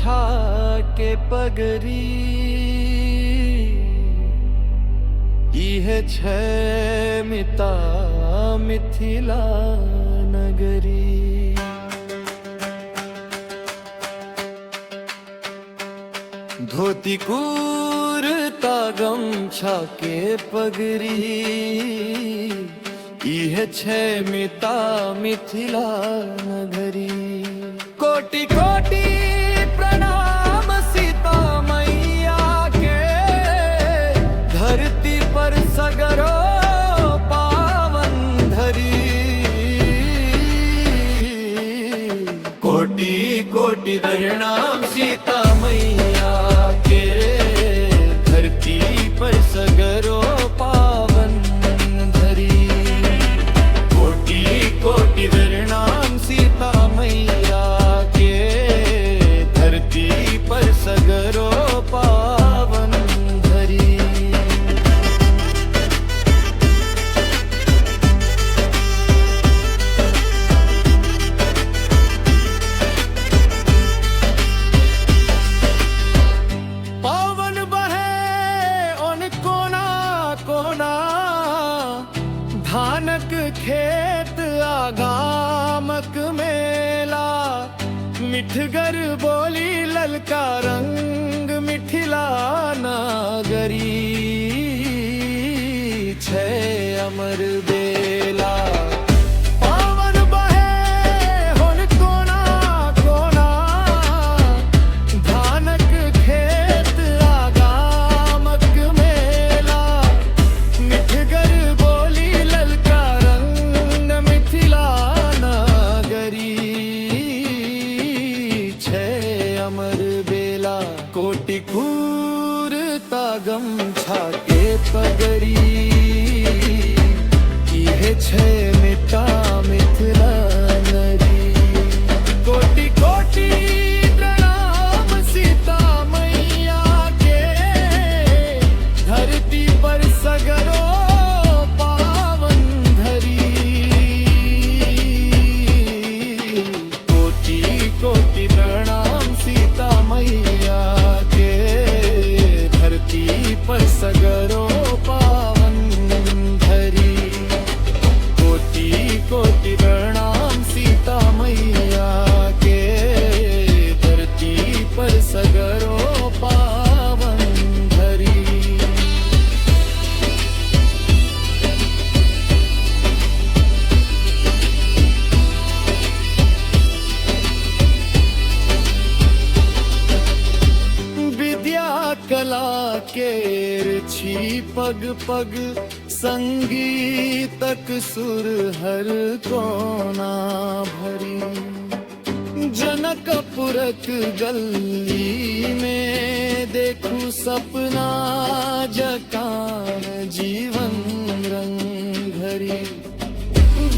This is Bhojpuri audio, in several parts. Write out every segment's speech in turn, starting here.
छाके पगरी इहे छै मिता मिथिला नगरी। धोती कुर्ता गमछा के पगरी इहे छै मिता मिथिला नगरी। कोटि कोटि प्रणाम सीता मैया के, धरती पर सगरो पावन धरी। कोटि कोटि प्रणाम सीता मैया के, धरती पर सगरो पावन धरी। कोटि कोटि प्रणाम सीता मैया के, धरती पर सगरो पावन धरी। पावन बहे उन कोना कोना, धानक खेत आगामक मेला। मिठगर बोली ललका रंग मिथिला नगरी छै अमर बेला। पावन बहे हुन कोना कोना, धानक खेत आगामक मेला। मिठगर बोली ललका रंग मिथिला नगरी छै अमर बेला। कोटि कुर्ता गमछा के पगरी इहे छै मिता मिथिला नगरी। कोटि कोटि प्रणाम सीता मैया के, धरती पर सगरो पावन धरी। कोटि कोटि प्रणाम सीता मैया के, धरती पर सगरो पावन धरी। कोटि कोटि प्रणाम सीता मैया के, धरती पर सगरो पावन धरी। विद्या कला केर छी पग पग, संगीतक सुर हर कोना भरी। जनकपुरक गली में देखू सपना जकाँ जीवन रंग भरी।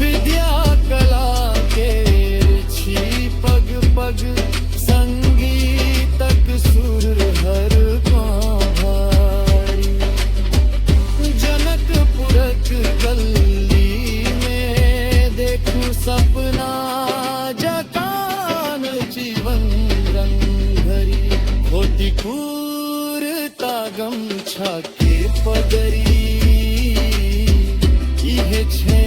विद्या कला केर छी पग पग, संगीतक सुर हर कोहारी। जनकपुरक गली में देखू सपना जकान जीवन रंग भरी। धोती कुर्ता गमछा के पगरी इहे छै